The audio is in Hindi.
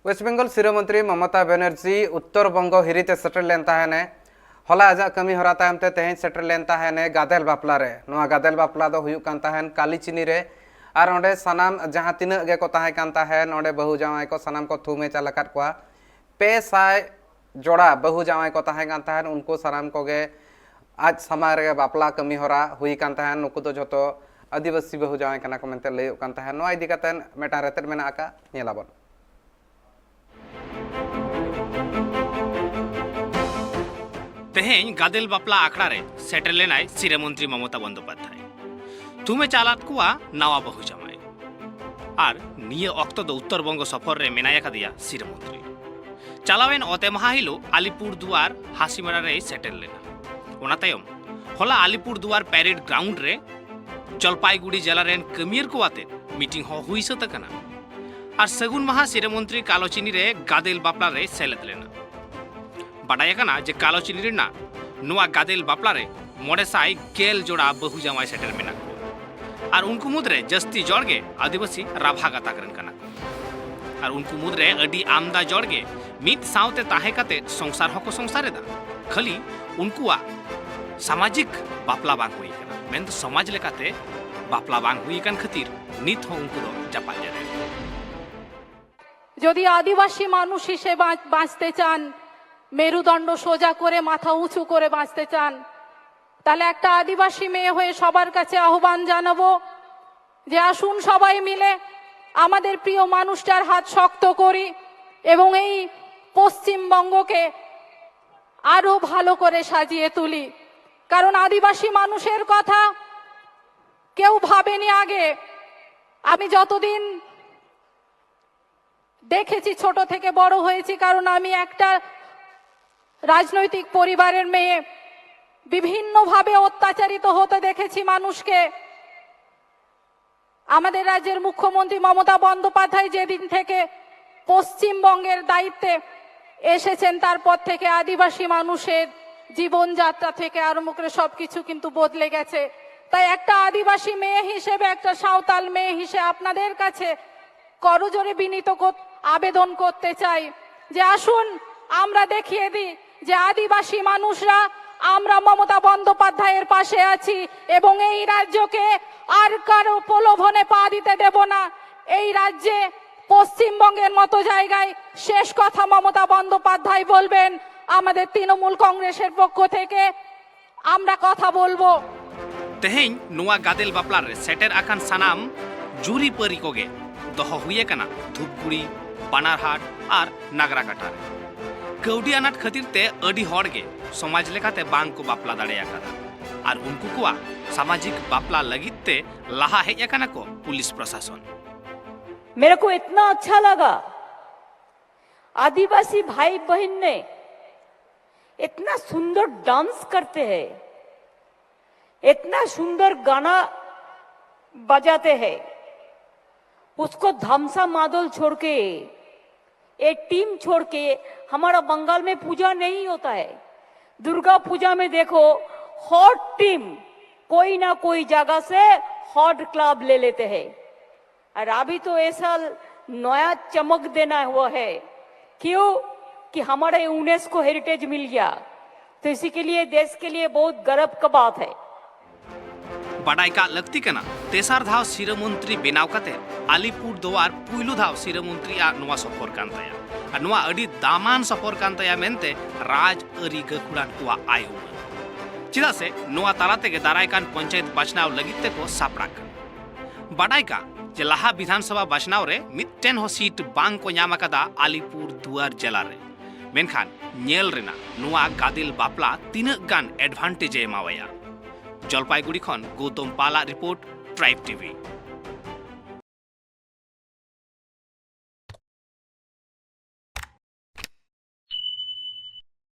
वेस्ट बेंगल सिरमंत्री ममता बनर्जी उत्तर बंग हिरीते सेटल लेन ताहेने हला आजा कमी हरा तायमते तेहें सेटल लेन ताहेने गादेल बापला रे नोआ गादेल बापला दो हुयुक कान ताहेन कालीचिनी रे आर ओंडे सनाम जहां तिनाक गे को ताहे कान ताहेन ओंडे बहु जावाई को सनाम को थुमे चालकात कोआ पे साय जोड़ा बहु जावाई को ताहे कान ताहेन उनको सनाम को गे आज समाज रे बापला कमी हरा हुई कान ताहेन नुकु दो जतो आदिवासी बहु जावाई कना को मेनते लैयो कान ताहेन नोआ इदी कातेन मेटा रेतेर मेना आका नेलाबन तेहें गादेल बापला आखड़ा रे सेटल लेनाय सिरमंत्री ममता बंदोपाध्याय तुमे चालात कुआ नवा बहु जमाय आर निये अक्तो दो उत्तर बंग सफर रे मेनाया दिया सिरमंत्री चालावेन ओते महा हिलो आलिपुर दुआर हासीमारा रे सेटल लेना ओना तायम होला आलिपुर दुआर पैरेड ग्राउंड रे जलपाईगुड़ी जिला रेन कमियर को आते मीटिंग हो हुई सत कना आर सगुन महा सिरमंत्री कालोचिनी रे गादेल बापला रे सेलेद लेना बाडाय कना जे कालोचिनी रे ना नुआ गादेल बापला रे मोड़े साई गेल जोड़ा बहु जामाय सेटल मेना को आर उनको मुद्रे जस्ती जोड़गे आदिवासी राभा गाता करन कना आर उनको मुद्रे अडी आमदा जोड़गे मित सावते ताहे काते संसार हको संसारे दा खाली उनकुआ सामाजिक बापला बांग हुई कना मेन तो समाज लेकाते बापला बांग हुई कन खातिर नित हो उनको दो जापाल जारे যদি আদিবাসী মানুষ হিসেবে বাঁচতে চান মেরুদণ্ড সোজা করে মাথা উঁচু করে বাঁচতে চান তাহলে একটা আদিবাসী মেয়ে হয়ে সবার কাছে আহ্বান জানাবো যে আসুন সবাই মিলে আমাদের প্রিয় মানুষটার হাত শক্ত করি এবং এই পশ্চিমবঙ্গকে আরো ভালো করে সাজিয়ে তুলি কারণ আদিবাসী মানুষের কথা কেউ ভাবেনি আগে আমি যতদিন দেখেছি ছোট থেকে বড় হয়েছি কারণ আমি একটা রাজনৈতিক পরিবারের মেয়ে বিভিন্নভাবে অত্যাচারিত হতে দেখেছি মানুষকে আমাদের রাজ্যের মুখ্যমন্ত্রী মমতা বন্দ্যোপাধ্যায় যেদিন থেকে পশ্চিমবঙ্গের দায়িত্বে এসেছেন তারপর থেকে আদিবাসী মানুষের জীবনযাত্রা থেকে আরম্ভ করে সবকিছু কিন্তু বদলে গেছে তাই একটা আদিবাসী মেয়ে হিসেবে একটা সাঁওতাল মেয়ে হিসেবে আপনাদের কাছে করজোরে বিনীত আবেদন করতে চাই যে আসুন আমরা দেখিয়ে দিই যে আদিবাসী মানুষরা আমরা মমতা বন্দ্যোপাধ্যায়ের পাশে আছি এবং এই রাজ্যকে আর কারো প্রলোভনে পা দিতে দেব না এই রাজ্যে পশ্চিমবঙ্গের মতো জায়গায় শেষ কথা মমতা বন্দ্যোপাধ্যায় বলবেন আমাদের তৃণমূল কংগ্রেসের পক্ষ থেকে আমরা কথা বলবো तेहें नुआ गादेल बापला रे सेटर आकान सानाम जुरी परी कोगे दह हुए कना धूपगुड़ी बानारहाट आर नागराकाटा कौडी अनाट खातिर ते अडी हड़गे समाज लेकाते बांग को बापला दाड़ेया कदा आर उनको कुआ सामाजिक बापला लगित ते लाहा हेज कना को पुलिस प्रशासन मेरे को इतना अच्छा लगा आदिवासी भाई बहन ने इतना सुंदर डांस करते हैं इतना सुंदर गाना बजाते हैं उसको धमसा मादल छोड़ के एक टीम छोड़ के हमारा बंगाल में पूजा नहीं होता है दुर्गा पूजा में देखो हॉट टीम कोई ना कोई जगह से हॉट क्लब ले लेते हैं और अभी तो ऐसा नया चमक देना हुआ है क्यों कि हमारे यूनेस्को हेरिटेज मिल गया तो इसी के लिए देश के लिए बहुत गर्व का बात है बाडाई का लगती कना तेसार धाव सिरमंत्री बेनाव काते आलिपुर दुआर पुइलु धाव सिरमंत्री आ नुआ सफर कांताया आ नुआ अडी दामान सफर कांताया मेनते राज अरी गकुड़ान कुआ आयो चिदा से नुआ तालाते के दाराय कान पंचायत बाचनाव लगिते को सापड़ाक बाडाई का जे लाहा विधानसभा बाचनाव रे मिट्टेन हो सीट बांग को ᱧᱟᱢ akada आलिपुर दुआर जिला रे मेनखान नेल रेना नुआ गादिल बापला तीनक गान एडवांटेज एमावया जलपाईगुड़ी खन गौतम पाला रिपोर्ट ट्राइब टीवी।